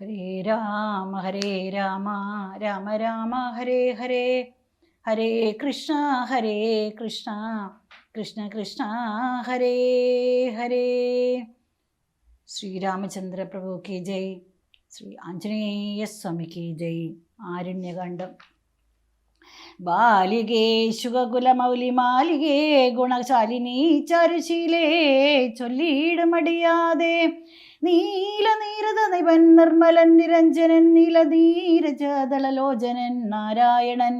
ഹരേ രാമ രാമ രാമ ഹരേ ഹരേ, ഹരേ കൃഷ്ണ കൃഷ്ണ കൃഷ്ണ ഹരേ ഹരേ. ശ്രീരാമചന്ദ്ര പ്രഭു കി ജയ്, ശ്രീ ആഞ്ജനേയ സ്വാമിക്ക് ജയ്. ആരണ്യകാണ്ഡം. ബാലികേ ശുഖകുലമൗലി മാലികേ ഗുണശാലിനി ചരുശീലേ ചൊല്ലിയിടുമടിയാതെ നീലനീരത നിപൻ നിർമ്മലൻ നിരഞ്ജനൻ നീലധീരജദളലോചനൻ നാരായണൻ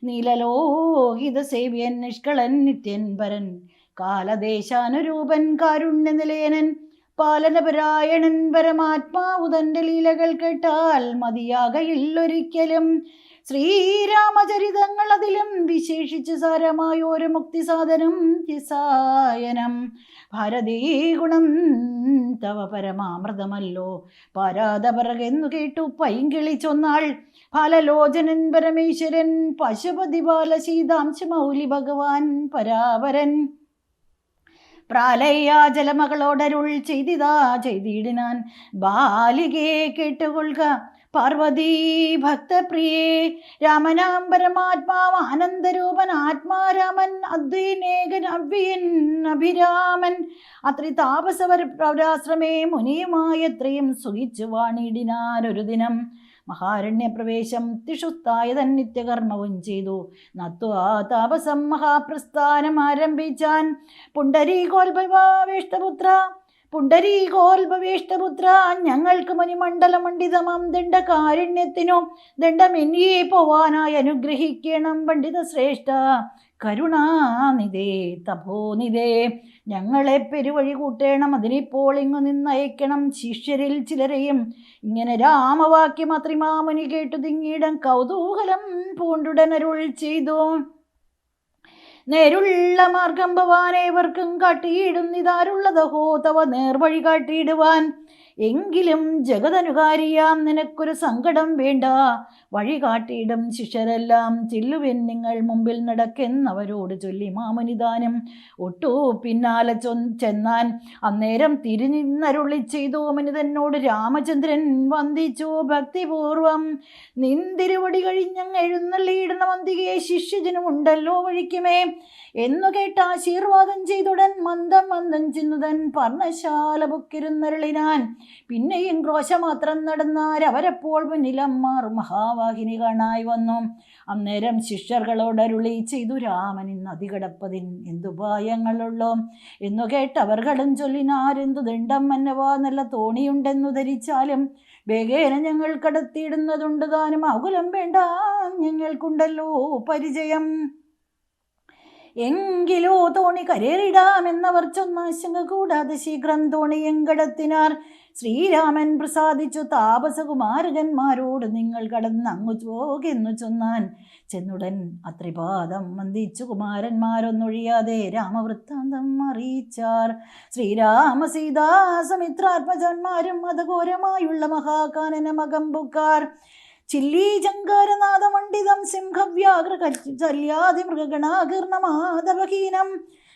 നീലലോഹിത സേവ്യൻ നിഷ്കളൻ നിത്യൻ പരൻ കാലദേശാനുരൂപൻ കാരുണ്യനിലയനൻ പാലനപരായണൻ പരമാത്മാവു തൻ്റെ ലീലകൾ കേട്ടാൽ മതിയാകയില്ലൊരിക്കലും. ശ്രീരാമചരിതങ്ങൾ അതിലും വിശേഷിച്ച് സാരമായ ഒരു മുക്തിസാധനം തിസായനം. ഭാരതീ ഗുണം തവ പരമാമൃതമല്ലോ പാരാതപറകെന്നു കേട്ടു പൈങ്കിളി ചൊന്നാൾ. ഫാലലോചനൻ പരമേശ്വരൻ പശുപതി ബാലശീതാംശ മൗലി ഭഗവാൻ പരാപരൻ പ്രാലയാജലമകളോടരുൾ ചെയ്തിടിനാൻ. ബാലികേ കേട്ടുകൊള്ളുക പാർവതീ ഭക്തപ്രിയേ, രാമനാം പരമാത്മാവ് ആനന്ദരൂപൻ ആത്മാരാമൻ അദ്വൈനേകൻ അവ്യയൻ അഭിരാമൻ അത്രി താപസപരാശ്രമേ മുനിയുമായത്രയും സുഖിച്ചു വാണിടിനാനൊരു ദിനം. മഹാരണ്യപ്രവേശം തിഷുത്തായ തൻ നിത്യകർമ്മവും ചെയ്തു നത്വാ താപസം മഹാപ്രസ്ഥാനം ആരംഭിച്ചാൻ. പുണ്ടരീകോൽഭവേഷ്ടപുത്ര ഞങ്ങൾക്ക് മുനിമണ്ഡലമണ്ഡിതമാം ദണ്ഡകാരുണ്യത്തിനു ദണ്ഡമെന്നിയെ പോവാനായി അനുഗ്രഹിക്കണം. പണ്ഡിത ശ്രേഷ്ഠ കരുണാനിധേ തപോനിധേ, ഞങ്ങളെ പെരുവഴി കൂട്ടേണം. അതിനിപ്പോൾ ഇങ്ങു നിന്നയക്കണം ശിഷ്യരിൽ ചിലരെയും. ഇങ്ങനെ രാമവാക്യം അത്രിമാമുനി കേട്ടു തിങ്ങിയിടം കൗതൂഹലം പൂണ്ടുടനരുൾ ചെയ്തു. നേരുള്ള മാർഗം ഭവാനേവർക്കും കാട്ടിയിടുന്നിതാരുള്ളതഹോ തവ നേർവഴി കാട്ടിയിടുവാൻ. എങ്കിലും ജഗതനുകാരിയാം നിനക്കൊരു സങ്കടം വേണ്ട, വഴി കാട്ടിയിടും ശിഷ്യരെല്ലാം. ചെല്ലുവിൻ നിങ്ങൾ മുമ്പിൽ നടക്കെന്നവരോട് ചൊല്ലി മാമുനിദാനം ഒട്ടു പിന്നാലെ ചെന്നാൻ. അന്നേരം തിരിഞ്ഞരുളി ചെയ്തു മുനിതന്നോട് രാമചന്ദ്രൻ വന്ദിച്ചു ഭക്തിപൂർവം. നിന്തിരുവടി കഴിഞ്ഞങ്ങ് എഴുന്നള്ളിയിടണം അന്തികെ ശിഷ്യജനുമുണ്ടല്ലോ വഴിക്കുമേ എന്നു കേട്ട ആശീർവാദം ചെയ്തുടൻ മന്ദം ചിന്നുതൻ പർണശാല ബുക്കിരുന്നരുളിനാൻ. പിന്നെയും ക്രോശമാത്രം നടന്നാരവരപ്പോൾ മുന്നിലമ്മാർ മഹാവാഹിനി കാണായി വന്നു. അന്നേരം ശിഷ്യர்களോടരുളി ചെയ്തു രാമൻ ഇന്ന് അതികടപ്പതിൻ എന്തുപായങ്ങളുള്ളോ എന്നു കേട്ടവർകളും ചൊല്ലിനാരെന്തു ദണ്ഡം മന്നവാ നല്ല തോണിയുണ്ടെന്നു ധരിച്ചാലും വേഗേന ഞങ്ങൾ കടത്തിയിടുന്നതുണ്ട് താനും. ആകുലം വേണ്ട, ഞങ്ങൾക്കുണ്ടല്ലോ പരിചയം. എങ്കിലോ തോണി കരേറിടാമെന്നവർ ചൊന്നാശങ്ക കൂടാതെ ശീഘ്രം തോണിയും കടത്തിനാർ. ശ്രീരാമൻ പ്രസാദിച്ചു താപസകുമാരകന്മാരോട് നിങ്ങൾ കടന്നങ്ങു പോകെന്നു ചൊന്നാൻ. ചെന്നുടൻ അത്രിപാദം വന്ദിച്ചു കുമാരന്മാരൊന്നൊഴിയാതെ രാമവൃത്താന്തം അറിയിച്ചാർ. ശ്രീരാമ സീതാ സമിത്രാത്മജന്മാരും മതഘോരമായുള്ള മഹാകാനനമകമ്പുക്കാർ. ചില്ലീ ജങ്കാരനാഥമണ്ഡിതം സിംഹവ്യാഘ്രകല്യാതി മൃഗഗണാകീർണമാധവഹീനം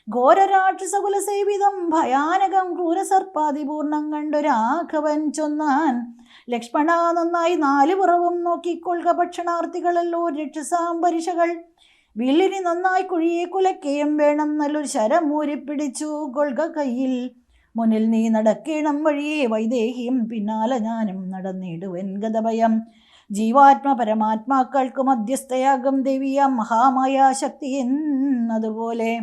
ഘോരരാക്ഷസകുലസേവിതം ഭയാനകം ക്രൂരസർപ്പാതിപൂർണം കണ്ടു രാഘവൻ ചൊന്നാൻ. ലക്ഷ്മണ നന്നായി നാലു പുറവും നോക്കിക്കൊള്ളുക, ഭക്ഷണാർത്ഥികളല്ലോ രക്ഷസാംബരിഷകൾ. വില്ലിനി നന്നായി കുഴിയെ കുലക്കുകയും വേണം, നല്ലൊരു ശരം ഊരിപ്പിടിച്ചു കൊള്ളുക കയ്യിൽ. മുന്നിൽ നീ നടക്കേണം വഴിയെ വൈദേഹിയും പിന്നാലെ ഞാനും നടന്നിടുവൻ ഗതഭയം. ജീവാത്മ പരമാത്മാക്കൾക്ക് മധ്യസ്ഥയാകും ദേവിയാം മഹാമായ ശക്തി എന്നതുപോലെ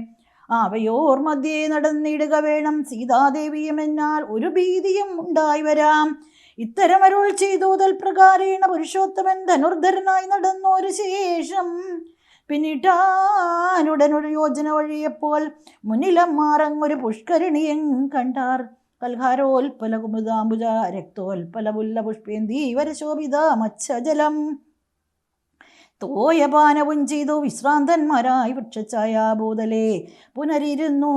അവയോർ മധ്യേ നടന്നിടുക വേണം. സീതാദേവിയും എന്നാൽ ഒരു ഭീതിയും ഉണ്ടായി വരാം. ഇത്തരമരുൾ ചെയ്തു തൽപ്രകാരേണ പുരുഷോത്തമൻ ധനുർധരനായി നടന്നൊരു ശേഷം പിന്നിട്ടാനുടനൊരു യോജന വഴിയപ്പോൾ മുന്നിലമ്മാറങ്ങൊരു പുഷ്കരിണിയും കണ്ടാർ. കൽഹാരോൽപല കുമുദാംബുജ രക്തോൽപലപുല്ല പുഷ്പേന്ദീവരശോഭിത മത്സ്യജലം തോയപാനവും ചെയ്തു വിശ്രാന്തന്മാരായി വൃക്ഷഛായാഭൂതലേ പുനരിരുന്നു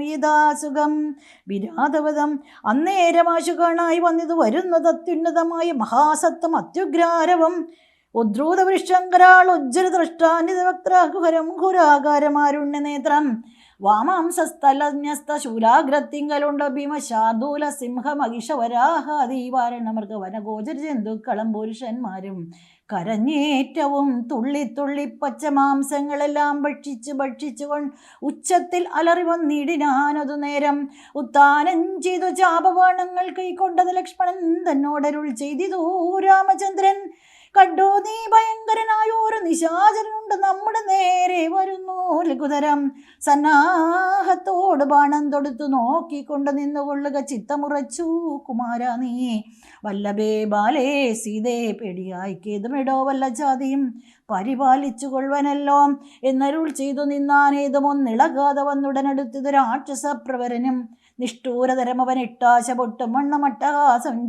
യഥാസുഖം വിരാതവതം. അന്നേരമാശു കാണായി വന്നിതു വരുന്നത് അത്യുന്നതമായ മഹാസത്വം അത്യുഗ്രാരവം. ഉദ്രൂതവൃക്ഷങ്കരാൾ ഉജ്ജല ദ്രഷ്ടാനിതവക്രാകുഹരം ഘുരാകാരമാരുണ്യനേത്രം വാമാംസസ്ഥലന്യസ്ത ശൂലാഗ്രത്തിങ്കലുണ്ട് ഭീമശാർദൂല സിംഹ മഹിഷവരാഹാദീവാരണ മൃഗവനഗോചര ജന്തുക്കളും പുരുഷന്മാരും കരഞ്ഞേറ്റവും തുള്ളി പച്ചമാംസങ്ങളെല്ലാം ഭക്ഷിച്ചുകൊണ്ട് ഉച്ചത്തിൽ അലറി വന്നിടിനാനതു നേരം ഉത്താനം ചെയ്തു ചാപവാണങ്ങൾ കൈക്കൊണ്ടത് ലക്ഷ്മണൻ തന്നോടരുൾ ചെയ്തിതു രാമചന്ദ്രൻ. കണ്ടോ നീ, ഭയങ്കരനായ ഒരു നിശാചരനുണ്ട് നമ്മുടെ നേരെ വരുന്നു. ലഘുതരം സന്നാഹത്തോട് ബാണം തൊടുത്തു നോക്കിക്കൊണ്ട് നിന്നുകൊള്ളുക. ചിത്തമുറച്ചു കുമാര നീ വല്ലഭേ ബാലേ സീതേ പേടിയായി കേതുമിടോ വല്ല ജാതിയും പരിപാലിച്ചു കൊള്ളുവനല്ലോ എന്നരുൾ ചെയ്തു നിന്നാനേതുമൊന്നിളകാതെ വന്നുടനടുത്തത് രാക്ഷസപ്രവരനും നിഷ്ഠൂരതരമവൻ ഇട്ടാശ പൊട്ടും മണ്ണമട്ടഹാസം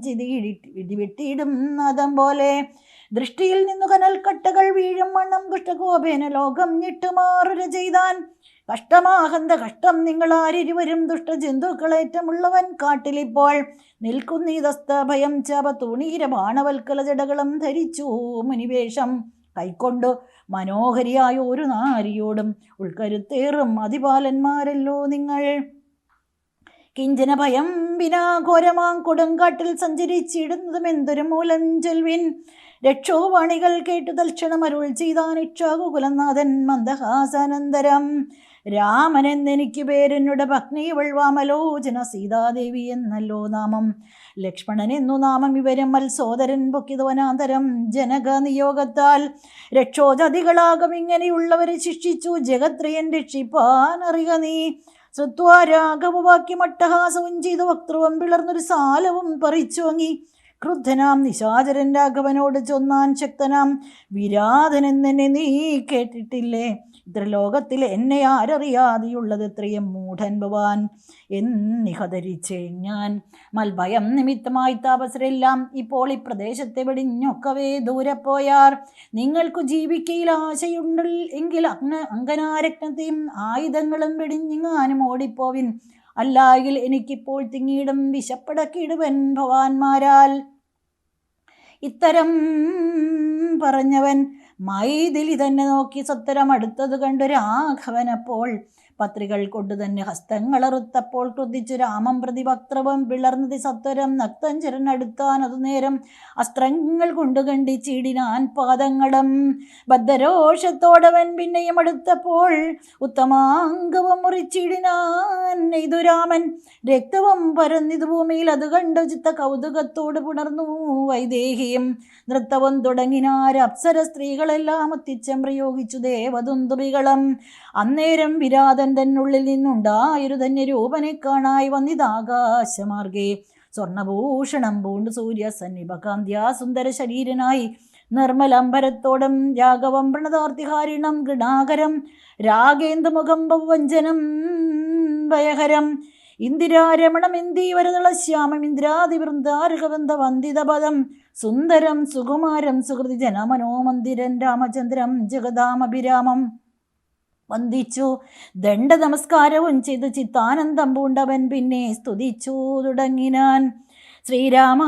ഇടിവിട്ടിയിടും നാദം പോലെ ദൃഷ്ടിയിൽ നിന്നു കനൽക്കട്ടകൾ വീഴും മണ്ണം കുഷ്ഠകോപേന ലോകം ഞെട്ടുമാറുര ചെയ്താൻ. കഷ്ടമാഹന്ത കഷ്ടം നിങ്ങളാരിരുവരും ദുഷ്ടജന്തുക്കളേറ്റമുള്ളവൻ കാട്ടിലിപ്പോൾ നിൽക്കുന്നീതസ്ത ഭയം ചാപ തൂണീര ബാണവൽക്കല ജടകളും ധരിച്ചു മുനിവേഷം കൈക്കൊണ്ടു മനോഹരിയായ ഒരു നാരിയോടും ഉൾക്കരുത്തേറും അതിപാലന്മാരല്ലോ നിങ്ങൾ. കിഞ്ചന ഭയം വിനാ ഘോരമാം കൊടുങ്കാട്ടിൽ സഞ്ചരിച്ചിടുന്നതും എന്തൊരു മൂലം ചൊൽവിൻ. രക്ഷോവാണികൾ കേട്ടു തൽക്ഷണം അരുൾ ചെയ്താൻ ഇക്ഷാകുകുലനാഥൻ മന്ദഹാസാനന്തരം. രാമൻ എന്നെനിക്ക് പേരെന്നുടെ ഭഗ്നി വൾവാമലോചന സീതാദേവി എന്നല്ലോ നാമം. ലക്ഷ്മണൻ എന്നു നാമം ഇവരും മത്സോദരൻ പൊക്കിതവനാന്തരം. ജനക നിയോഗത്താൽ രക്ഷോജതികളാകും ഇങ്ങനെയുള്ളവരെ ശിക്ഷിച്ചു ജഗത്രയൻ രക്ഷിപ്പാൻ അറിക നീ. ശ്രുത്വാ രാഘവവാക്യമട്ടഹാസവും ചെയ്തു വക്തൃവം പിളർന്നൊരു സാലവും പറിച്ചു വാങ്ങി. ക്രുദ്ധനാം നിശാചരൻ രാഘവനോട് ചൊന്നാൻ ശക്തനാം വിരാധനെന്നെ നീ കേട്ടിട്ടില്ലേ? ഇത്രലോകത്തിൽ എന്നെ ആരറിയാതെയുള്ളത് എത്രയും മൂഢൻ ഭവാൻ എന്നിഹധരിച്ചേ ഞാൻ. മൽഭയം നിമിത്തമായി താപസരെല്ലാം ഇപ്പോൾ ഈ പ്രദേശത്തെ വെടിഞ്ഞൊക്കവേ ദൂരെ പോയാർ. നിങ്ങൾക്കു ജീവിക്കയിൽ ആശയുണ്ടിൽ എങ്കിൽ അങ്കനാരത്നത്തെയും ആയുധങ്ങളും വെടിഞ്ഞിങ്ങാനും ഓടിപ്പോവിൻ. അല്ലായെങ്കിൽ എനിക്കിപ്പോൾ തിങ്ങിയിടും വിശപ്പടക്കിടുവൻ ഭവാന്മാരാൽ. ഇത്തരം പറഞ്ഞവൻ മൈഥിലി തന്നെ നോക്കി സത്തരം അടുത്തത് കണ്ടു രാഘവനപ്പോൾ പത്രികൾ കൊണ്ടു തന്നെ ഹസ്തങ്ങളറുത്തപ്പോൾ ക്രുദ്ധിച്ചു രാമം പ്രതി വക്രവം പിളർന്നത് സത്വരം നക്തഞ്ചരൻ അടുത്താൻ അതു നേരം അസ്ത്രങ്ങൾ കൊണ്ടു കണ്ടിച്ചിടിനാൻ പാദങ്ങളും. ബദ്ധരോഷത്തോടവൻ പിന്നെയും അടുത്തപ്പോൾ ഉത്തമാംഗവും മുറിച്ചിടിനാൻ ഇതു രാമൻ. രക്തവും പരന്നിതു ഭൂമിയിൽ അത് കണ്ടു ചിത്ത കൗതുകത്തോട് പുണർന്നു വൈദേഹിയും. നൃത്തവും തുടങ്ങിനാർ അപ്സര സ്ത്രീകളെല്ലാം അത്തിച്ചം പ്രയോഗിച്ചു ദേവദുന്ദുഭികളും. അന്നേരം വിരാതൻ തന്നുള്ളിൽ നിന്നുണ്ടായൊരു ധന്യരൂപനെ കാണായി വന്നിതാകാശമാർഗേ. സ്വർണഭൂഷണം പൂണ്ട് സൂര്യ സന്നിഭകാന്ത്യാ സുന്ദര ശരീരനായി നിർമ്മലംബരത്തോടും രാഘവം പ്രണതാർത്തിഹാരിണം ഗൃണാകരം രാഗേന്ദുമുഖം ഭവഞ്ജനം ഭയഹരം. ഇന്ദിരാരമണം ഇന്ദീവരതളശ്യാമം ഇന്ദ്രാതിവൃന്ദാർഹവന്ത വന്ദിതപദം സുന്ദരം സുകുമാരം സുഹൃതി ജനമനോമന്ദിരൻ രാമചന്ദ്രം ജഗദാമഭിരാമം വന്ദിച്ചു. ദണ്ഡ നമസ്കാരവും ചെയ്തു ചിത്താനന്ദം പൂണ്ടവൻ പിന്നെ സ്തുതിച്ചു തുടങ്ങിനാൻ. ശ്രീരാമ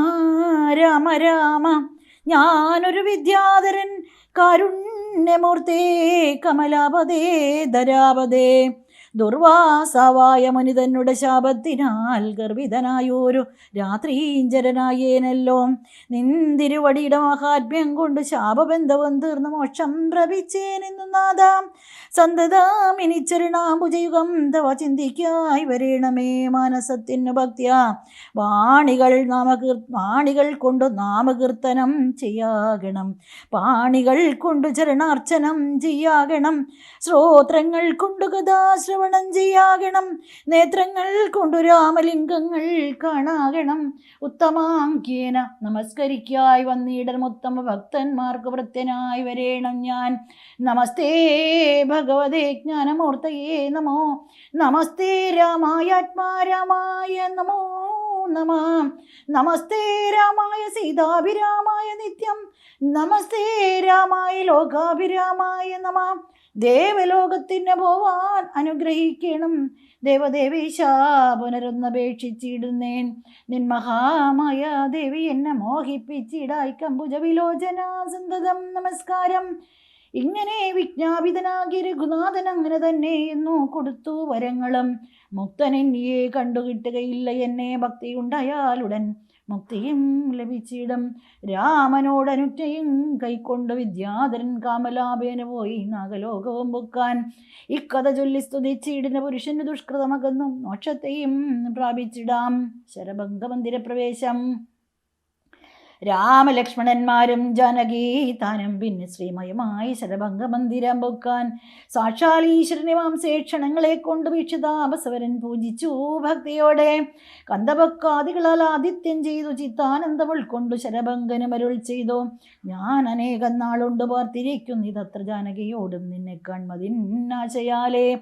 രാമ രാമ ഞാനൊരു വിദ്യാധരൻ കാരുണ്യമൂർത്തേ കമലാപദേ ധരാപദേ. ദുർവാസാവായ മുനിതന്നുടെ ശാപത്തിനാൽ ഗർഭിതനായൊരു രാത്രീഞ്ചരനായേനല്ലോ. നിന്തിരുവടിയുടെ മഹാത്മ്യം കൊണ്ട് ശാപബന്ധവും തീർന്നു മോക്ഷം പ്രഭിച്ചേനെന്നു നാദാം. സന്തതാം ഇനിച്ചരണാംബുജയുഗം തവ ചിന്തിക്കായി വരേണമേ മാനസത്തിനു ഭക്തിയ. വാണികൾ കൊണ്ടു നാമകീർത്തനം ചെയ്യാകണം. പാണികൾ കൊണ്ടു ചരണാർച്ചനം ചെയ്യാകണം. ശ്രോത്രങ്ങൾ കൊണ്ടു കഥാശ്രവണം ചെയ്യാകണം. നേത്രങ്ങൾ കൊണ്ടു രാമലിംഗങ്ങൾ കാണാകണം. ഉത്തമാംഗേന നമസ്കരിക്കായി വന്നിടം ഉത്തമ ഭക്തന്മാർക്ക് വൃത്യനായി വരേണം ഞാൻ. നമസ്തേ ഭഗവതേ ജ്ഞാനമൂർത്തയേ നമോ. നമസ്തേ രാമായാത്മാരാമായ നമോ നമ. നമസ്തേ രാമായ സീതാഭിരാമായ നിത്യം. നമസ്തേ രാമായ ലോകാഭിരാമായ നമ. ദേവലോകത്തിന് പോവാൻ അനുഗ്രഹിക്കണം. ദേവദേവീശ പുനരൊന്നപേക്ഷിച്ചിടുന്നേൻ. നിൻ മഹാമായ ദേവി എന്നെ മോഹിപ്പിച്ചിടായി കമ്പുജ വിലോചന സന്തതം നമസ്കാരം. ഇങ്ങനെ വിജ്ഞാപിതനാകിയ രഘുനാഥൻ അങ്ങനെ തന്നെ എന്നു കൊടുത്തു വരങ്ങളും. മുക്തനെന്നിയെ കണ്ടുകിട്ടുകയില്ല, എന്നെ ഭക്തിയുണ്ടായാലുടൻ മുക്തിയും ലഭിച്ചിടും. രാമനോടനുറ്റയും കൈക്കൊണ്ട് വിദ്യാധരൻ കാമലാഭേന പോയി നാഗലോകവും പൊക്കാൻ. ഇക്കഥ ചൊല്ലി സ്തുതിച്ചിടുന്ന പുരുഷന് ദുഷ്കൃതമകന്നും മോക്ഷത്തെയും പ്രാപിച്ചിടാം. ശരഭംഗമന്ദിരപ്രവേശം. രാമലക്ഷ്മണന്മാരും ജാനകി താനും പിന്നെ ശ്രീമയമായി ശരഭംഗമന്ദിരം പൊക്കാൻ. സാക്ഷാൽ ഈശ്വരനെ മാംസേക്ഷണങ്ങളെ കൊണ്ട് വീക്ഷിതാപസവരൻ പൂജിച്ചു ഭക്തിയോടെ. കന്ദഭക്കാദികളാൽ ആദിത്യം ചെയ്തു ചിത്താനന്ദം ഉൾക്കൊണ്ടു ശരഭംഗനും അരുൾ ചെയ്തു. ഞാൻ അനേകം നാളുണ്ട് പാർത്തിരിക്കുന്നിതത്ര ജാനകിയോടും നിന്നെ കാൺമതിന്നാശയാലേ.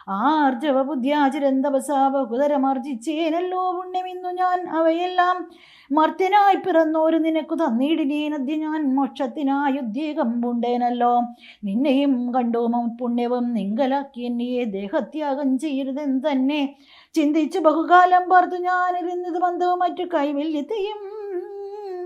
ആർജവ ബുദ്ധ്യാചിരന്തപസാ ബഹുതരമാർജിച്ചേനല്ലോ പുണ്യമിന്നു ഞാൻ അവയെല്ലാം. മർത്യനായി പിറന്നോരു നിനക്കു തന്നിടിനേനദ്യ ഞാൻ മോക്ഷത്തിനായി ഉദ്വേഗം പൂണ്ടേനല്ലോ. നിന്നെയും കണ്ടു പുണ്യവും നിങ്കലാക്കി എന്നെയെ ദേഹത്യാഗം ചെയ്യരുതെന്ന് തന്നെ ചിന്തിച്ചു ബഹുകാലം പാർത്തു ഞാനിരുന്നത് ബന്ധവും മറ്റു കൈവല്യത്തെയും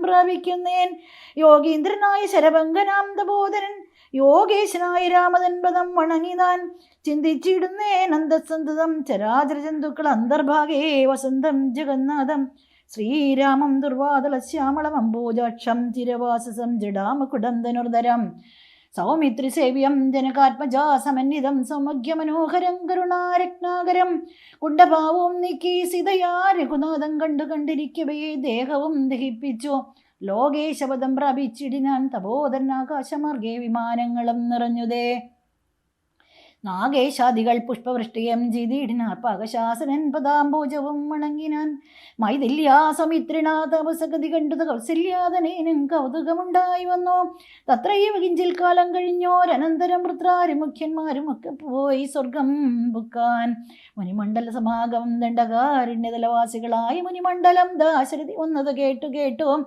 പ്രാപിക്കുന്നേൻ. യോഗീന്ദ്രനായ ശരഭംഗനാം തപോധരൻ യോഗേശനായ രാമതൻ പദം വണങ്ങിതാൻ. ചിന്തിച്ചിടുന്നേൻ അന്തസന്തതം ചരാചര ജന്തുക്കൾ അന്തർഭാഗേ വസന്തം ജഗന്നാഥം. ശ്രീരാമം ദുർവാദള ശ്യാമളം അംബോജാക്ഷം ചിരവാസസം ജഡാമകുടം ധനുർധരം. സൗമിത്രിസേവ്യം ജനകാത്മജാ സമന്വിതം സൗമഗ്യമനോഹരം കരുണാരത്നാകരം. കുണ്ടഭാവവും നീക്കി സീതയാ രഘുനാഥം കണ്ടിരിക്കവേ ദേഹവും ദഹിപ്പിച്ചു. ലോകേശപദം പ്രാപിച്ചിടിനാൻ തപോധൻ ആകാശമാർഗേ വിമാനങ്ങളും നിറഞ്ഞുതേ. നാഗേശാദികൾ പുഷ്പവൃഷ്ടിയം ചെയ്തിടിനാർ പാകശാസനൻ പദാംബോജവും വണങ്ങിനാൻ. മൈഥില്യാസമിത്രിണാ തപസഗതി കണ്ടത് കൗസല്യാതനേനും കൗതുകമുണ്ടായി വന്നു. തത്രൈവ കിഞ്ചിൽ കാലം കഴിഞ്ഞോരനന്തരം വൃത്രാരും മുഖ്യന്മാരും ഒക്കെ പോയി സ്വർഗം പുക്കാൻ. മുനിമണ്ഡല സമാഗമം ദണ്ഡകാരണ്യതലവാസികളായ മുനിമണ്ഡലം ദാശരഥി വന്നത് കേട്ടു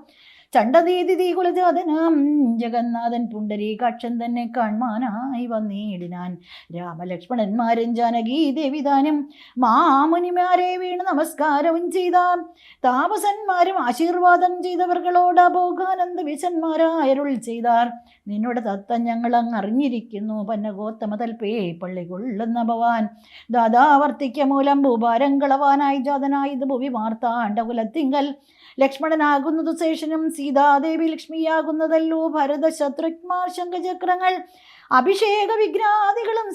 ചണ്ഡദീതി കുലജാതനാം ജഗന്നാഥൻ പുണ്ടരീകാക്ഷൻ തന്നെ കാൺമാനായി വന്നിടിനാൻ. രാമലക്ഷ്മണന്മാരും ജാനകി ദേവിതാനും മാമുനിമാരെ വീണ് നമസ്കാരവും ചെയ്താർ. താപസന്മാരും ആശീർവാദം ചെയ്തവർകളോട് അഭോഗാനന്ദ വിശന്മാരായരുൾ ചെയ്താർ. നിന്നോട് തത്തം ഞങ്ങൾ അങ്ങ് അറിഞ്ഞിരിക്കുന്നു, പന്നഗോത്തമ തൽപേ പള്ളി കൊള്ളുന്ന ഭവാൻ. ദാദാവർത്തിക്ക മൂലം ഭൂഭാരം കളവാനായി ജാതനായത് ഭുവി മാർത്താണ്ഡകുലത്തിങ്കൽ. ലക്ഷ്മണനാകുന്നതു ശേഷനും സീതാദേവി ലക്ഷ്മിയാകുന്നതല്ലോ ഭരത ശത്രുഘ്മാർ ശംഖചക്രങ്ങൾ. അഭിഷേക വിഗ്രാദികളും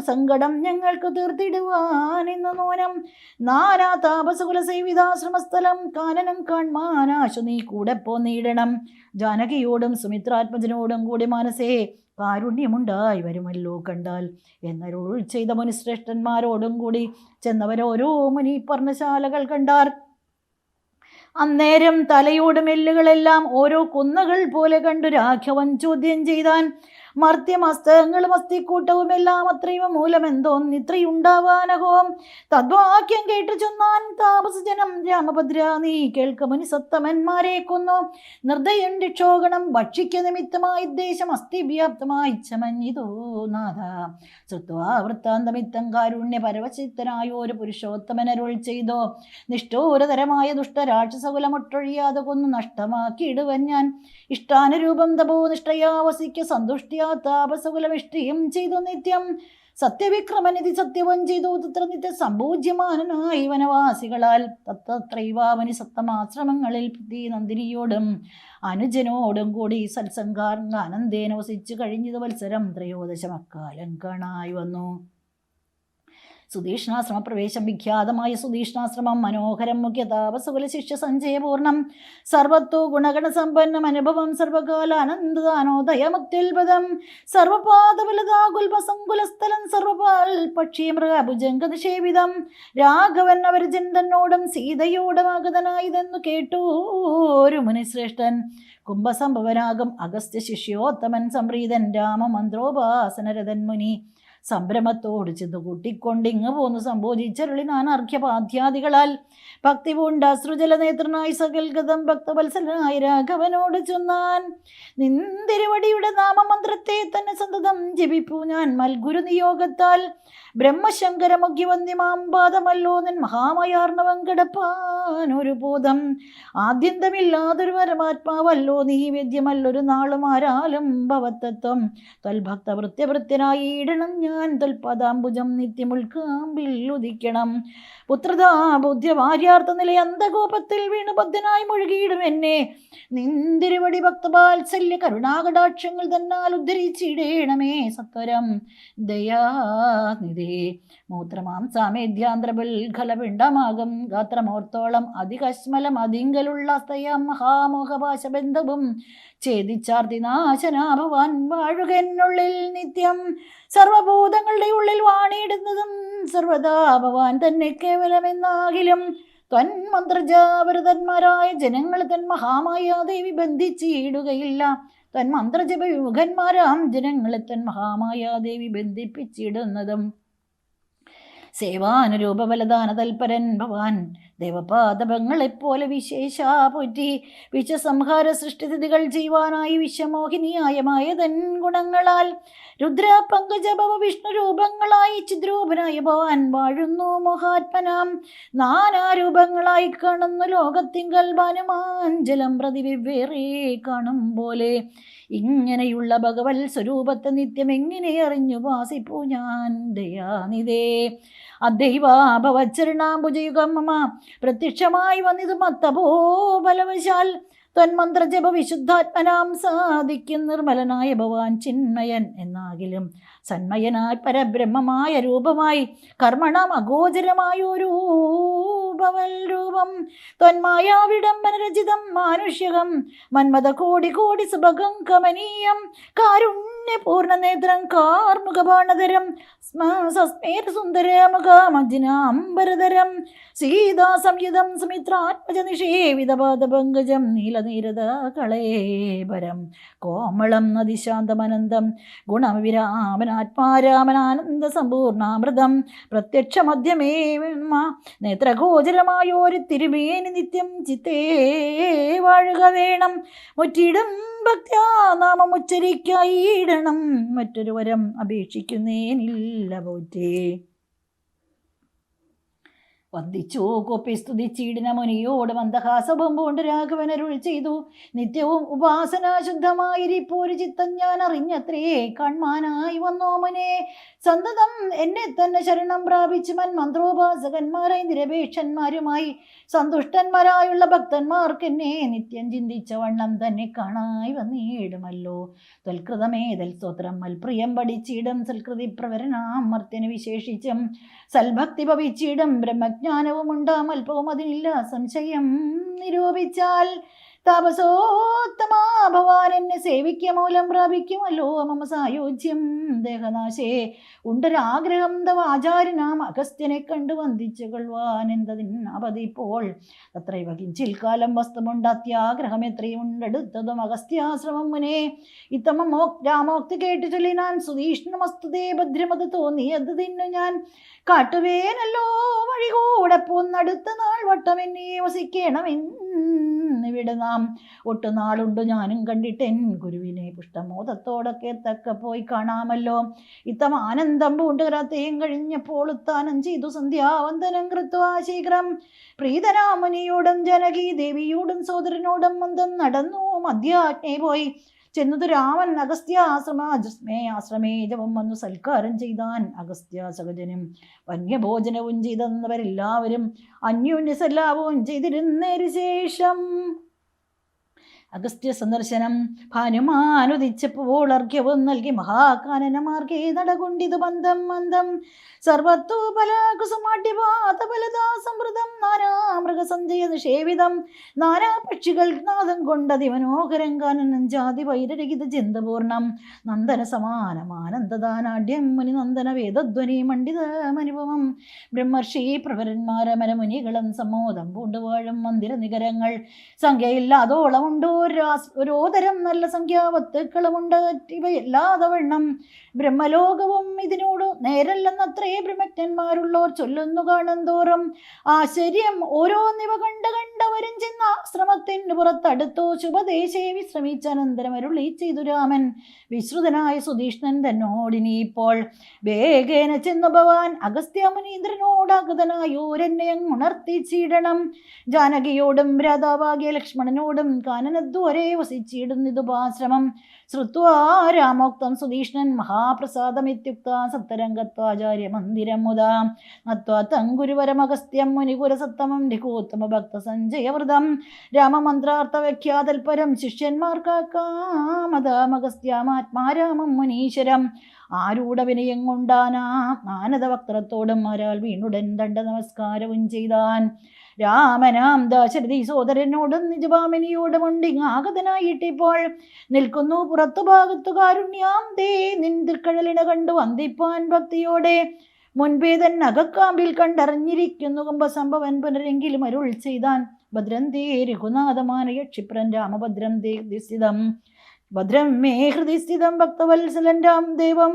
സങ്കടം ഞങ്ങൾക്ക് തീർത്തിടുവാൻ ഇന്ന് നൂനം. നാനാ താപസകുല സേവിതാശ്രമസ്ഥലം കാനനം കാൺമാനാശു നീ കൂടെ പോന്നിടണം. ജാനകിയോടും സുമിത്രാത്മജനോടും കൂടി മനസ്സേ കാരുണ്യമുണ്ടായി വരുമല്ലോ കണ്ടാൽ എന്നരുൾ ചെയ്ത മുനിശ്രേഷ്ഠന്മാരോടും കൂടി ചെന്നവരോരോ മുനി പർണശാലകൾ കണ്ടാർ. അന്നേരം തലയോടും എല്ലുകളെല്ലാം ഓരോ കുന്നകൾ പോലെ കണ്ടു രാഘവൻ ചോദ്യം ചെയ്താൻ. മർദ്യമസ്തകങ്ങളും അസ്ഥിക്കൂട്ടവും എല്ലാം അത്രയും മൂലമെന്തോന്നിത്രയുണ്ടാവാനഹോം. തദ്വാക്യം കേട്ടു ചൊന്നാൻ താപസജനം രാമഭദ്ര നീ കേൾക്ക മുനി സത്തമന്മാരെ കൊന്നു. നിർദ്ദയം രക്ഷോഗണം ഭക്ഷിക്ക നിമിത്തമായി ദേശം അസ്ഥിവ്യാപ്തമായി ചമഞ്ഞിതോ നാഥ. ശ്രുത്വാ വൃത്താന്തമിത്തം കാരുണ്യ പരവശിത്തനായോരു പുരുഷോത്തമനരുൾ ചെയ്തോ. നിഷ്ഠൂരതരമായ ദുഷ്ടരാക്ഷസകുലമൊട്ടൊഴിയാതെ കൊന്നു നഷ്ടമാക്കിയിടുവൻ ഞാൻ. ഇഷ്ടാനുരൂപം തപോ നിഷ്ഠയാ വസിക്ക സന്തുഷ്ടിയാ താപസകുലമിഷ്ടിയും ചെയ്തു നിത്യം. സത്യവിക്രമനിധി സത്യവം ചെയ്തു തത്ര നിത്യ സംപൂജ്യമാനായി വനവാസികളാൽ. തത്രൈവാമനി സപ്തമാശ്രമങ്ങളിൽ നന്ദിനിയോടും അനുജനോടും കൂടി സത്സംഗാർങ്ങ ആനന്ദേന വസിച്ചു കഴിഞ്ഞത് വത്സരം ത്രയോദശമക്കാലം കാണായി വന്നു. സുധീഷ്ണാശ്രമപ്രവേശം. വിഖ്യാതമായ സുധീഷ്ണാശ്രമം മനോഹരം മുഖ്യ താപസകുല ശിഷ്യ സഞ്ചയപൂർണം. സർവത്തോ ഗുണഗണസമ്പന്നം അനുഭവം സർവകാല അനന്തദാനോദയമത്യുൽപദം. സർവപാദബലതാകുൽപസങ്കുലസ്ഥലം സർവപാൽ പക്ഷീമൃഗഭുജംഗതശേവിതം. രാഘവൻ അവരജൻ തന്നോടും സീതയോടും ആഗതനായതെന്നു കേട്ടു ഒരു മുനിശ്രേഷ്ഠൻ. കുംഭസംഭവനാകും അഗസ്ത്യ ശിഷ്യോത്തമൻ സംപ്രീതൻ രാമമന്ത്രോപാസനരഥൻ മുനി. സംഭ്രമത്തോട് ചെന്ന് കൂട്ടിക്കൊണ്ടിങ്ങ് പോന്നു സംബോധിച്ചരുളി നാൻ അർഘ്യപാധ്യാദികളാൽ ഭക്തി പൂണ്ട അശ്രുജലനേത്രനായി സകൽഗതം ഭക്തവത്സലനായ രാഘവനോട് ചൊന്നാൻ, നിന്തിരുവടിയുടെ നാമമന്ത്രത്തെ തന്നെ സന്തതം ജപിപ്പൂ ഞാൻ മൽഗുരു നിയോഗത്താൽ. ബ്രഹ്മശങ്കരമുഖ്യവന്യമാം പാദമല്ലോ നിൻ മഹാമയാർണവം കിടപ്പാൻ ഒരു ബോധം. ആദ്യന്തമില്ലാതൊരു പരമാത്മാവല്ലോ നീ, വേദ്യമല്ലൊരു നാളും ആരാലും ഭവത്തത്വം. ത്വൽഭക്തവൃത്യവൃത്യനായി ഇടണം ഞാൻ, ത്വൽപദാംബുജം നിത്യമുൾക്കാമ്പിൽ ഉദിക്കണം. പുത്രതാ ബുദ്ധ്യഭാര്യാർത്ഥ നില അന്ധകോപത്തിൽ വീണു ബദ്ധനായി മുഴുകിയിടും എന്നെ. നിന്തിരുവടി ഭക്തവാത്സല്യ കരുണാകടാക്ഷങ്ങൾ തന്നാൽ ഉദ്ധരിച്ചിടേണമേ സത്വരം. ദയാനിധേ മൂത്രമാം സാമേധ്യാന്ത്രബൽഘലപിണ്ഡമാകും ഗാത്രമോർത്തോളം അതികശ്മലം അതിങ്കലുള്ള സ്തയാം മഹാമോഹപാശബന്ധവും ഛേദിച്ചാർത്തിനാശനാ ഭവാൻ വാഴുക എന്നുള്ളിൽ നിത്യം. സർവഭൂതങ്ങളുടെ ഉള്ളിൽ വാണിയിടുന്നതും സർവദാ ഭവാൻ തന്നെ കേവലമെന്നാകിലും ത്വന്മന്ത്രജാവൃതന്മാരായ ജനങ്ങൾ തൻ മഹാമായാദേവി ബന്ധിച്ചിടുകയില്ല. തന്മന്ത്രജപ വിമുഖന്മാരാം ജനങ്ങളെ തൻ മഹാമായാദേവി ബന്ധിപ്പിച്ചിടുന്നതും. സേവാനുരൂപബലദാന തൽപരൻ ഭവാൻ ദേവപാദപങ്ങളെപ്പോലെ വിശേഷാ പോറ്റി. വിശ്വസംഹാര സൃഷ്ടിതികൾ ചെയ്യുവാനായി വിശ്വമോഹിനിയായ മായതൻ ഗുണങ്ങളാൽ രുദ്ര പങ്കജഭവ വിഷ്ണു രൂപങ്ങളായി ചിദ്രൂപനായ ഭവാൻ വാഴുന്നു മോഹാത്മനാം. നാനാരൂപങ്ങളായി കാണുന്നു ലോകത്തിങ്കൽ ഭാനുമാഞ്ചലം പ്രതി വെവ്വേറെ കാണും പോലെ. ഇങ്ങനെയുള്ള ഭഗവത് സ്വരൂപത്തെ നിത്യം എങ്ങനെ അറിഞ്ഞു വാസിപ്പൂ ഞാൻ ദയാനിധേ. അദ്ദൈവാഭവച്ചരണാംബുജയുഗം മമ പ്രത്യക്ഷമായി വന്നിതു മത്തപോ ബലവശാൽ. ത്വന്മന്ത്രജപ വിശുദ്ധാത്മനാം സാധിക്കും നിർമ്മലനായ ഭവാൻ ചിന്മയൻ എന്നാകിലും സന്മയനാൽ പരബ്രഹ്മമായ രൂപമായി കർമ്മണം അഗോചരമായൊരു ഭവൽ രൂപം. ത്വന്മായാവിഡംബനരചിതം മാനുഷ്യകം മന്മത കോടി കോടി സുഭഗം കമനീയം. കാരുണ്യപൂർണ്ണനേത്രം കാർമുഖബാണധരം സസ്മേര സുന്ദരമുഖമജ്നാംബരധരം. സീതാസംയുതം സുമിത്രാത്മജ നിഷേവിതപാദപങ്കജം നീലനീരത കളേബരം. കോമളം നദിശാന്തമനന്തം ഗുണവിരാമനാത്മാരാമനാനന്ദ സമ്പൂർണാമൃതം. പ്രത്യക്ഷമധ്യമേ നേത്രഗോചരമായോരു തിരുമേനി നിത്യം ചിത്തേ വാഴുക വേണം. മുറ്റിടും ഭക്ത്യാ നാമം ഉച്ചരിക്കായിടണം. മറ്റൊരു വരം അപേക്ഷിക്കുന്നേനില്ല പോറ്റേ. വന്ദിച്ചു കോപ്പി സ്തുതിച്ചീടിന മുനിയോട് മന്ദഹാസഭം കൊണ്ട് രാഘവനരുൾ ചെയ്തു, നിത്യവും ഉപാസന ശുദ്ധമായിരിപ്പോരു ചിത്തം ഞാൻ അറിഞ്ഞത്രേ. കൺമാനായി വന്നോ മുനെ സന്തതം എന്നെ തന്നെ ശരണം പ്രാപിച്ചു മന്മന്ത്രോപാസകന്മാരായി നിരപേക്ഷന്മാരുമായി സന്തുഷ്ടന്മാരായുള്ള ഭക്തന്മാർക്ക് എന്നെ നിത്യം ചിന്തിച്ച വണ്ണം തന്നെ കാണായി വന്നിടുമല്ലോ. തൽകൃതമേതൽ സ്തോത്രം മൽപ്രിയം പഠിച്ചിടും സൽകൃതി പ്രവരനാം മർത്യന് വിശേഷിച്ചും സൽഭക്തി ഭവിച്ചിടും. ബ്രഹ്മജ്ഞാനവും ഉണ്ടാം അല്പവും അതിനില്ല സംശയം നിരൂപിച്ചാൽ. താപസോത്തമാ ഭവാൻ എന്നെ സേവിക്ക മൂലം പ്രാപിക്കുമല്ലോ മമ സായോജ്യം ദേഹനാശേ. ഉണ്ടൊരാഗ്രഹം തവ ആചാര്യനാം അഗസ്ത്യനെ കണ്ടു വന്ദിച്ചു കൊള്ളുവാൻ എന്തതിനാപതിപ്പോൾ. തത്രൈവ കിഞ്ചിൽ കാലം വസ്തുമുണ്ട് അത്യാഗ്രഹം എത്രയും ഉണ്ടെടുത്തതും അഗസ്ത്യാശ്രമം മുനേ. ഇത്തമ രാമോക്തി കേട്ടു ചൊല്ലി ഞാൻ സുതീഷ്ണമസ്തുതേ ഭദ്രമത് തോന്നിയത് തിന്നു ഞാൻ. കാട്ടുവേനല്ലോ വഴി കൂടെ പോന്നടുത്ത നാൾ വട്ടം എന്നെ വസിക്കണമെന്നിവിടെ നാം. ഒട്ടുനാളുണ്ട് ഞാനും കണ്ടിട്ടെൻ ഗുരുവിനെ പുഷ്ടമോദത്തോടൊക്കെ തക്ക പോയി കാണാമല്ലോ. ഇത്തം ആനന്ദം പൂണ്ടുകരത്തെയും കഴിഞ്ഞപ്പോൾ ഉത്താനം ചെയ്തു സന്ധ്യാവന്ദനം കൃത്വാ ശീഘ്രം. പ്രീതരാമുനിയോടും ജനകീ ദേവിയോടും സോദരനോടും മന്ദം നടന്നു മധ്യാജ്ഞേ പോയി. ചെന്നത് രാമൻ ആശ്രമേ ജപം വന്നു സൽക്കാരം ചെയ്താൻ അഗസ്ത്യ സഹജനും. വന്യഭോജനവും ചെയ്തെന്നവരെല്ലാവരും അന്യോന്യസല്ലാപവും ചെയ്തിരുന്നേരു ശേഷം അഗസ്ത്യ സന്ദർശനം. ഭാനുമാനുദിച്ചപ്പോൾ അർഘ്യവും നൽകി മഹാകാനനമാർഗേ നടകൊണ്ടിതു ബന്ധം മന്ദം. സർവത്തോ ഫലകുസുമാട്ടിപാതഫലദാ സമൃദ്ധം നാനാമൃഗസഞ്ചയ നിഷേവിതം. നാനാ പക്ഷികൾ നാദം കൊണ്ടതിമനോഹരം കാനനം ജാതി വൈരരഹിത ചിന്തപൂർണം. നന്ദന സമാനമാനന്ദദാനാഢ്യം മുനിനന്ദന വേദധ്വനി മണ്ഡിതമനുപമം. ബ്രഹ്മർഷി പ്രവരന്മാരമരമുനികളും സമ്മോദം പൂണ്ടുവാഴും മന്ദിര നികരങ്ങൾ സംഖ്യയില്ലാതോളമുണ്ടോ ഓരോതരം നല്ല സംഖ്യാവത്തുക്കളുമുണ്ട്. ഇവയല്ലാതെ വണ്ണം ബ്രഹ്മലോകവും ഇതിനോട് നേരല്ലെന്നത്രേ ബ്രഹ്മജ്ഞന്മാരുള്ളോർ ചൊല്ലുന്നു കാണന്തോറും. ആശ്ചര്യം ഓരോന്നിവ കണ്ടവരും ചെന്ന ശ്രമത്തിന് പുറത്തടുത്തു. ശുഭദേശേ വിശ്രമിച്ചനന്തരം അരുളി ചെയ്തു രാമൻ വിശ്രുതനായ സുധീഷ്ണൻ തന്നോടിനി ഇപ്പോൾ വേഗേന ചെന്നു ഭവാൻ അഗസ്ത്യമുനീന്ദ്രനോടാഗതനായോരെന്നെ ഉണർത്തിച്ചിടണം. ജാനകിയോടും ഭ്രാതാവാകിയ ലക്ഷ്മണനോടും കാനനദ്വാരേ വസിച്ചിടുന്നിതുപാശ്രമം. ശ്രുത്വാ രാമോക്തം സുധീഷ്ണൻ മഹാപ്രസാദമിത്യുക്ത സപ്തരംഗത്വാചാര്യ മന്ദിരം മുതാ നത്വാ തങ്കുരുവരമഗസ്ത്യം മുനികുരസത്തമം ലിഖോത്തമ ഭക്ത സഞ്ജയവൃതം രാമമന്ത്രാർത്ഥവ്യാഖ്യാതൽപരം ശിഷ്യന്മാർക്കാമഗസ്ത്യാമാത്മാരാമം മുനീശ്വരം. ആരൂഢ വിനയം കൊണ്ടാനാ നാനത വക്രത്തോടും ആരാൽ വീണുടൻ ദണ്ഡ നമസ്കാരവും ചെയ്താൻ. രാമനാം ദശരഥി സോദരനോടും നിജഭാമിനിയോടും ഉണ്ടിങ്ങാഗതനായിട്ടിപ്പോൾ നിൽക്കുന്നു പുറത്തു ഭാഗത്തു കാരുണ്യാം ദേ നിൻതിർക്കഴലിന കണ്ടു വന്ദിപ്പാൻ ഭക്തിയോടെ. മുൻപേ തന്നെ അകക്കാമ്പിൽ കണ്ടറിഞ്ഞിരിക്കുന്നു കുംഭസംഭവൻ പുനരെങ്കിലും അരുൾ ചെയ്താൻ. ഭദ്രം തേ രഘുനാഥമാനയ ക്ഷിപ്രൻ രാമഭദ്രം തേ ഹൃദിസ്ഥിതം ഭദ്രം മേ ഹൃദിസ്ഥിതം ഭക്തവത്സലൻ രാം ദേവം.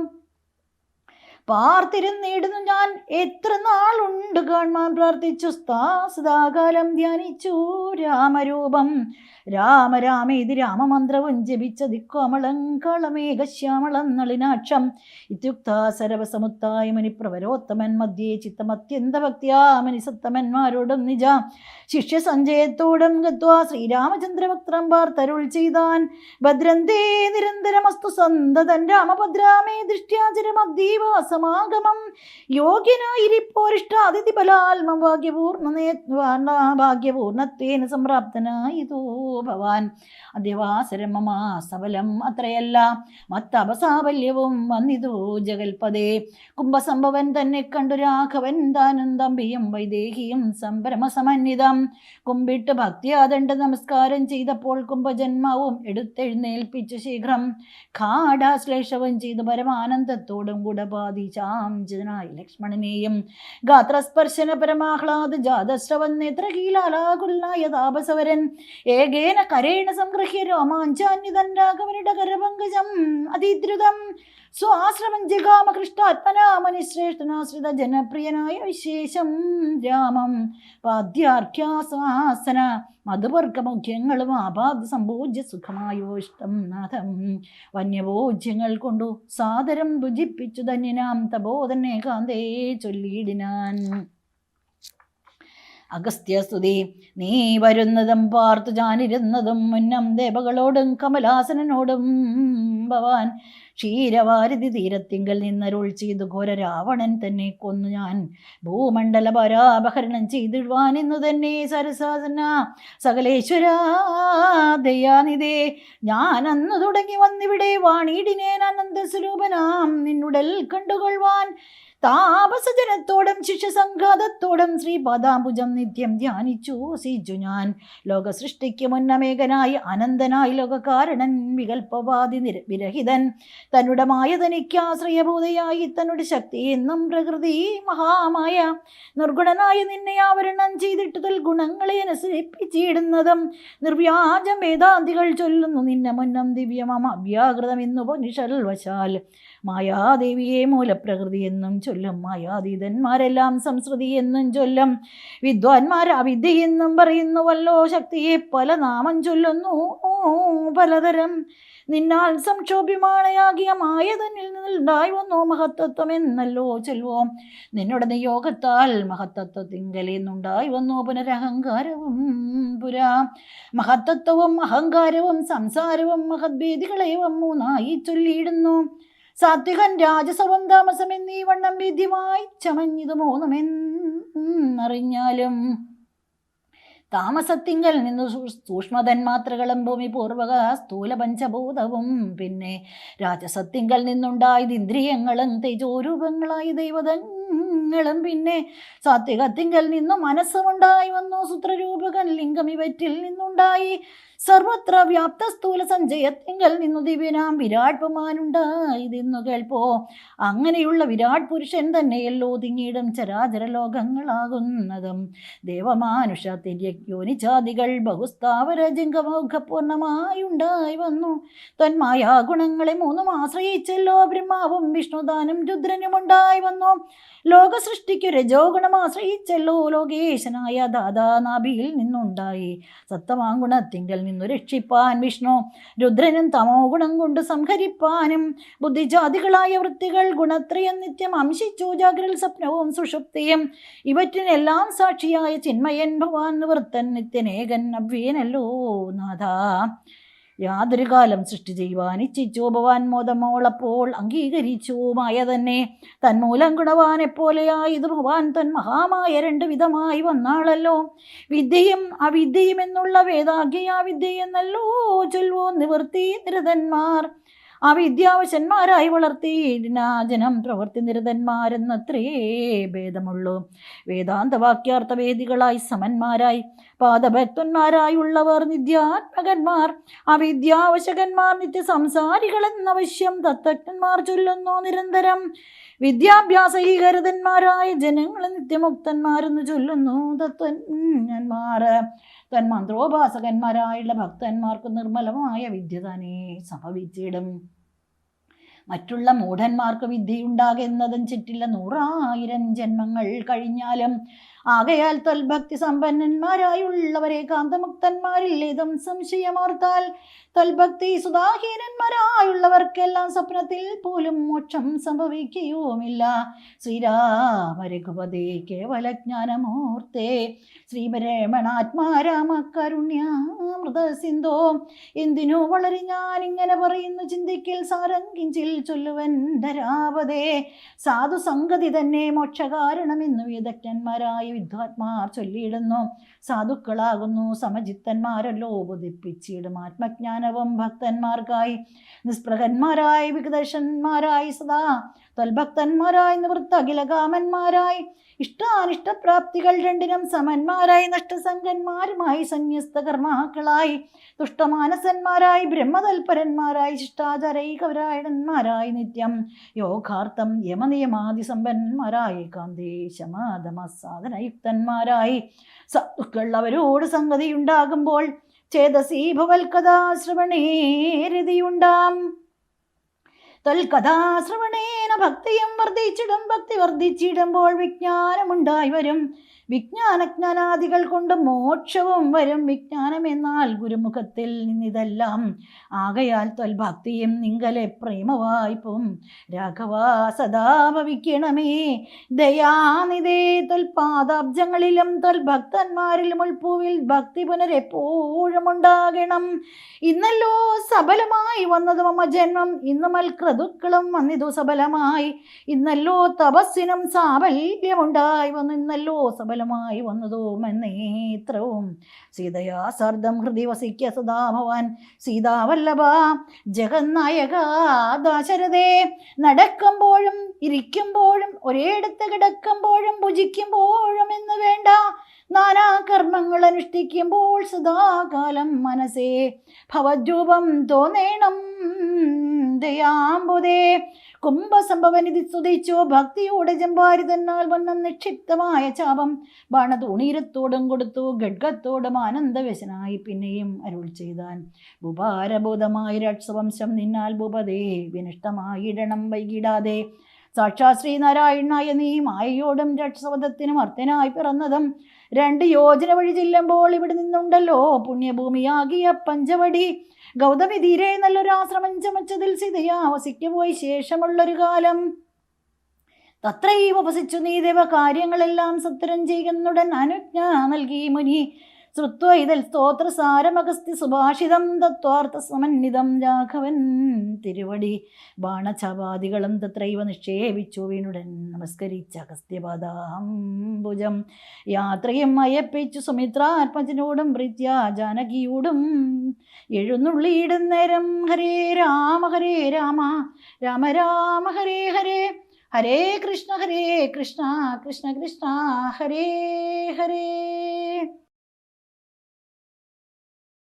പാർത്തിരുന്നിടുന്നു ഞാൻ എത്ര നാളുണ്ട് കാണാൻ പ്രാർത്ഥിച്ചു സദാകാലം ധ്യാനിച്ചു രാമരൂപം. രാമേതി രാമമന്ത്രവും ജപിച്ച ദിക്കോമളം കളമേഘശ്യാമളം നളിനാക്ഷം ഇത്യുക്ത സരവസമുത്തായ മുനിപ്രവരോത്തമൻ മധ്യേ ചിത്തമത്യന്ത ഭക്തിയാ മുനിസത്തമന്മാരോടും നിജ ശിഷ്യ സഞ്ജയത്തോടും ഗത്വാ ശ്രീരാമചന്ദ്രഭക്തം പാർത്തരുൾ ചെയ്താൻ. ഭദ്രന്തേ നിരന്തരമസ്തു സന്തതൻ രാമഭദ്രാമേ ദൃഷ്ട്യാചരമദ്ദീവാസമാഗമം. യോഗ്യനായിരിപ്പോരിഷ്ടാതിഥി ബലാത്മ ഭാഗ്യപൂർണത്വേന സംപ്രാപ്തനായിതോ ഭവാൻ. അദ്യവാസരം മമ സബലം അത്രയല്ല മത്തപസാബല്യവും വന്നിതു ജഗൽപദേ. കുംഭസംഭവൻ തന്നെ കണ്ടു രാഘവൻ താനും തമ്പിയും വൈദേഹിയും സംഭ്രമസമന്വിതം കുമ്പിട്ട് ഭക്തിയാദണ്ഡ നമസ്കാരം ചെയ്തപ്പോൾ കുംഭജന്മാവും എടുത്തെഴുന്നേൽപ്പിച്ചു ശീഘ്രം ഘാടാശ്ലേഷവും ചെയ്തു പരമാനന്ദത്തോടും ഗുഡപാതിചാംജനായി ലക്ഷ്മണനെയും ഗാത്രസ്പർശന പരമാഹ്ലാദ ജാതശ്രവൻ നേത്രകീലാകുലായ താപസവരൻ ഏകേന കരേണ സംഗൃഹ്യ രോമാഞ്ചാന്യതൻ രാഘവനുടെ കരപങ്കജം അതിദ്രുതം സ്വാശ്രമം ജഗാമകൃഷ്ടാത്മനാ മുനിശ്രേഷ്ഠനാശ്രിത ജനപ്രിയനായ വിശേഷം രാമം. പാദ്യാർഘ്യാസാസന മധുവർഗമുഖ്യങ്ങളും ആപാദ്യ സംഭോജ്യ സുഖമായോഷ്ടം നാഥം വന്യഭോജ്യങ്ങൾ കൊണ്ടു സാദരം ഭുജിപ്പിച്ചു ധന്യനാം തപോധനെ കാന്തേ ചൊല്ലിയിടിനാൻ. അഗസ്ത്യസ്തുതി. നീ വരുന്നതും പാർത്തു ഞാനിരുന്നതും മുന്നം ദേവകളോടും കമലാസനോടും ഭവാൻ ക്ഷീരവാരിധി തീരത്തിങ്കൽ നിന്നരുൾ ചെയ്തു ഘോര രാവണൻ തന്നെ കൊന്നു ഞാൻ ഭൂമണ്ഡല പരാപഹരണം ചെയ്തിടുവാൻ ഇന്നു തന്നെ സരസാസന സകലേശ്വരാ ദയാനിധേ. ഞാൻ അന്ന് തുടങ്ങി വന്നിവിടെ വാണിയിടിനേൻ അനന്തസ്വരൂപനാം നിന്നുടൽ കണ്ടുകൊള്ളുവാൻ. താപസജനത്തോടും ശിഷ്യസംഘാതത്തോടും ശ്രീപാദാംബുജം നിത്യം ധ്യാനിച്ചു സിജു ഞാൻ. ലോക സൃഷ്ടിക്ക് മുന്നമേകനായി അനന്തനായി ലോകകാരണൻ വികൽപ്പവാദി വിരഹിതൻ തന്നുടെ മായതനിക്കാശ്രയഭൂതയായി തന്നുടെ ശക്തി എന്നും പ്രകൃതി മഹാമായ നിർഗുണനായ നിന്നെ ആവരണം ചെയ്തിട്ട് തൽ ഗുണങ്ങളെ അനുസരിപ്പിച്ചിടുന്നതും നിർവ്യാജം വേദാന്തികൾ ചൊല്ലുന്നു നിന്നെ മുന്നം ദിവ്യമമ അവ്യാകൃതം എന്നു പൊന്നിഷൽവശാൽ മായാദേവിയെ മൂലപ്രകൃതി എന്നും ചൊല്ലും. മായാതീതന്മാരെല്ലാം സംസ്കൃതി എന്നും ചൊല്ലും. വിദ്വാൻമാർ അവിദ്യ എന്നും പറയുന്നുവല്ലോ. ശക്തിയെ പല നാമം ചൊല്ലുന്നു പലതരം. നിന്നാൽ സംക്ഷോഭ്യമാണയാകിയ മായ തന്നിൽ നിന്നുണ്ടായി വന്നോ മഹത്തത്വം എന്നല്ലോ ചൊല്ലുവോം. നിന്നുടെ നിയോഗത്താൽ മഹത്തത്വത്തിങ്കൽ നിന്നുണ്ടായി വന്നോ പുനരഹങ്കാരവും. പുരാ മഹത്തത്വവും അഹങ്കാരവും സംസാരവും മഹദ്ഭേദികളെയും മൂന്നായി ചൊല്ലിയിടുന്നു. സാത്വികൻ രാജസവും താമസം എന്നീ വണ്ണം വിദ്യമായി ചമഞ്ഞതു മൂന്നുമെന്നറിഞ്ഞാലും താമസത്തിങ്കൽ നിന്ന് സൂക്ഷ്മതന്മാത്രകളും ഭൂമി പൂർവക സ്ഥൂല പഞ്ചഭൂതവും പിന്നെ രാജസത്തിങ്കൽ നിന്നുണ്ടായത് ഇന്ദ്രിയങ്ങളും തേജോരൂപങ്ങളായി ദൈവതങ്ങൾ ഗുണങ്ങളും പിന്നെ സാത്വികത്തിങ്കൽ നിന്നു മനസ്സുമുണ്ടായി വന്നു. സൂത്രരൂപകൻ ലിംഗം ഇവറ്റിൽ നിന്നുണ്ടായി. സർവത്ര വ്യാപ്ത സ്ഥൂല സഞ്ചയത്തിങ്കൽ നിന്നു ദിവ്യനാം വിരാട് പുമാനുണ്ടായതെന്നു കേൾപ്പോ. അങ്ങനെയുള്ള വിരാട് പുരുഷൻ തന്നെയല്ലോ തിങ്ങിയിടും ചരാചര ലോകങ്ങളാകുന്നതും. ദേവമാനുഷ തിര്യയോനിജാതികൾ ബഹുസ്ഥാവര ജംഗമോഘപൂർണമായുണ്ടായി വന്നു. തന്മായാ ഗുണങ്ങളെ മൂന്നും ആശ്രയിച്ചല്ലോ ബ്രഹ്മാവും വിഷ്ണുദാനും രുദ്രനുമുണ്ടായി വന്നു. ലോകസൃഷ്ടിക്കു രജോ ഗുണം ആശ്രയിച്ചല്ലോ ലോകേശനായ ദാദാനാഭിയിൽ നിന്നുണ്ടായി. സത്തമാഗുണത്തിങ്കൽ നിന്നു രക്ഷിപ്പാൻ വിഷ്ണു രുദ്രനും തമോ ഗുണം കൊണ്ട് സംഹരിപ്പാനും. ബുദ്ധിജാതികളായ വൃത്തികൾ ഗുണത്രയം നിത്യം അംശിച്ചു ജാഗ്രൽ സ്വപ്നവും സുഷുപ്തിയും. ഇവറ്റിനെല്ലാം സാക്ഷിയായ ചിന്മയൻ ഭവാൻ നിവൃത്തൻ നിത്യനേകൻ അവ്യനല്ലോ നാഥ. യാതൊരു കാലം സൃഷ്ടി ചെയ്യുവാൻ ഇച്ഛിച്ചു ഭവാൻ മോദമോളപ്പോൾ അംഗീകരിച്ചു മായ തന്നെ. തന്മൂലം ഗുണവാനെപ്പോലെയായത് ഭവാൻ തൻ മഹാമായ രണ്ട് വിധമായി വന്നാളല്ലോ. വിദ്യയും അവിദ്യയും എന്നുള്ള വേദാഗ്യയാ വിദ്യ എന്നല്ലോ ചൊല്ലുവോ നിവൃത്തി നിരതന്മാർ. അവിദ്യാവശന്മാരായി വളർത്തിയിടിനാജനം പ്രവൃത്തി നിരതന്മാരെന്നത്രേ ഭേദമുള്ളൂ. വേദാന്തവാക്യാർത്ഥ വേദികളായി സമന്മാരായി പാദഭക്തന്മാരായുള്ളവർ നിത്യാത്മകന്മാർ. അവിദ്യാവശകന്മാർ നിത്യസംസാരികളെന്നവശ്യം തത്വജ്ഞന്മാർ ചൊല്ലുന്നു നിരന്തരം. വിദ്യാഭ്യാസീകരതന്മാരായ ജനങ്ങൾ നിത്യമുക്തന്മാരെന്ന് ചൊല്ലുന്നു തത്വജ്ഞന്മാർ. തന്മന്ത്രോപാസകന്മാരായുള്ള ഭക്തന്മാർക്ക് നിർമ്മലമായ വിദ്യ തന്നെ സംഭവിച്ചിടും. മറ്റുള്ള മൂഢന്മാർക്ക് വിദ്യയുണ്ടാകുന്നതും ചിറ്റില്ല 100,000 ജന്മങ്ങൾ കഴിഞ്ഞാലും. ആകയാൽ തൽഭക്തി സമ്പന്നന്മാരായുള്ളവരെ കാന്തമുക്തന്മാരില്ലേതും സംശയമോർത്താൽ. തൽഭക്തി സുധാഹീനന്മാരായുള്ളവർക്കെല്ലാം സ്വപ്നത്തിൽ പോലും മോക്ഷം സംഭവിക്കുകയുമില്ല. ശ്രീരാമ രഘുപതേ കേവലജ്ഞാനമൂർത്തേ ശ്രീരമണാത്മാരാമ കരുണ്യാമൃത സിന്ധോ. എന്തിനു വളരെ ഞാനിങ്ങനെ പറയുന്നു ചിന്തിക്കൽ സാരം കിഞ്ചിൽ ചൊല്ലുവൻ ധരാവതേ. സാധു സംഗതി തന്നെ മോക്ഷകാരണമെന്ന് വേദജ്ഞന്മാരായ വിദ്വാത്മാർ ചൊല്ലിയിടുന്നു. സാധുക്കളാകുന്നു സമചിത്തന്മാരല്ലോ ഉപദിപ്പിച്ചിടും ആത്മജ്ഞാനവും ഭക്തന്മാർക്കായി. നിസ്പൃഹന്മാരായി വികദർശന്മാരായി സദാ തൽഭക്തന്മാരായി നിവൃത്ത അഖിലകാമന്മാരായി ഇഷ്ടാനിഷ്ടപ്രാപ്തികൾ രണ്ടിനും സമന്മാരായി നഷ്ടസംഗന്മാരുമായി സന്യസ്ത കർമാക്കളായി തുഷ്ടമാനസന്മാരായി ബ്രഹ്മതൽപരന്മാരായി ശിഷ്ടാചാരൈകവരായണന്മാരായി നിത്യം യോഗാർത്ഥം യമനിയമാദിസമ്പന്നന്മാരായി കാന്തേശമാധമസാധനയുക്തന്മാരായി സാധുക്കൾ അവരോട് സംഗതിയുണ്ടാകുമ്പോൾ ചേതസീ ഭവൽക്കഥാശ്രവണേ രതിയുണ്ടാം. തൽകഥാശ്രവണേന ഭക്തിയും വർദ്ധിച്ചിടും. ഭക്തി വർദ്ധിച്ചിടുമ്പോൾ വിജ്ഞാനമുണ്ടായി വരും. വിജ്ഞാനജ്ഞാനാദികൾ കൊണ്ട് മോക്ഷവും വരും. വിജ്ഞാനം എന്നാൽ ഗുരുമുഖത്തിൽ നിന്നിതെല്ലാം. ആകയാൽ ത്വൽഭക്തിയും നിങ്കലെ പ്രേമവായ്പും രാഘവ സദാ ഭവിക്കണമേ. ദയാനിധേ ത്വൽപാദാബ്ജങ്ങളിലും ത്വൽഭക്തന്മാരിലും ഉൾപ്പൂവിൽ ഭക്തി പുനരെപ്പോഴും ഉണ്ടാകണം. ഇന്നല്ലോ സബലമായി വന്നത് മമ ജന്മം. ഇന്നു മൽക്രതുക്കളും വന്നിതു സബലമായി. ഇന്നല്ലോ തപസ്സിനും സാഫല്യമുണ്ടായി വന്നു. ഇന്നല്ലോ സബലമായി വന്നതോ എന്നേത്രവും. സീതയാ സർദം ഹൃദി വസിക്ക സദാ ഭവാൻ സീതാവല്ലഭ ജഗന്നായക ദാശരഥേ. നടക്കുമ്പോഴും ഇരിക്കുമ്പോഴും ഒരേടത്ത് കിടക്കുമ്പോഴും ഭുജിക്കുമ്പോഴും എന്ന് വേണ്ട നാനാ കർമ്മങ്ങൾ അനുഷ്ഠിക്കുമ്പോൾ സദാകാലം മനസ്സേ ഭവദ്രൂപം തോന്നേണം ദയാംബുദേ. കുംഭസംഭവനിധി സ്തുതിച്ചു ഭക്തിയോടെ ജമ്പാരി തന്നാൽ വണ്ണം നിക്ഷിപ്തമായ ചാപം ബാണതൂണീരത്തോടും കൊടുത്തു. ഗഡ്ഗത്തോടും ആനന്ദവശനായി പിന്നെയും അരുൾ ചെയ്താൻ. ഭൂഭാരബോധമായി രക്ഷവംശം നിന്നാൽ ഭൂപതേ വിനഷ്ടമായിടണം വൈകിടാതെ. സാക്ഷാത് ശ്രീനാരായണനായ നീ മായയോടും രക്ഷവധത്തിനും അർത്ഥനായി പിറന്നതും 2 യോജന വഴി ചെല്ലുമ്പോൾ ഇവിടെ നിന്നുണ്ടല്ലോ പുണ്യഭൂമിയാകിയ പഞ്ചവടി. ഗൗതമി തീരെ നല്ലൊരാശ്രമം ചമച്ചതിൽ സീതയാ വസിക്കുപോയി ശേഷമുള്ളൊരു കാലം. തത്രൈവ വസിച്ചു നീ ദേവ കാര്യങ്ങളെല്ലാം സത്വരം ചെയ്യുന്നുടൻ അനുജ്ഞ നൽകി മുനി. ശ്രുത്വ ഇതിൽ സ്തോത്രസാരമഗസ്ത്യ സുഭാഷിതം തത്വാർത്ഥ സമന്വിതം രാഘവൻ തിരുവടി. ബാണചാപാദികളും തത്രൈവ നിക്ഷേപിച്ചു വീണുടൻ നമസ്കരിച്ച അഗസ്ത്യപാദാംബുജം. യാത്രയും അയപ്പിച്ചു സുമിത്രാത്മജനോടും പ്രീത്യ ജാനകിയോടും എഴുന്നള്ളിയിടുന്നേരം ഹരേ രാമ രാമ രാമ ഹരേ ഹരേ ഹരേ കൃഷ്ണ കൃഷ്ണ കൃഷ്ണ കൃഷ്ണ ഹരേ ഹരേ.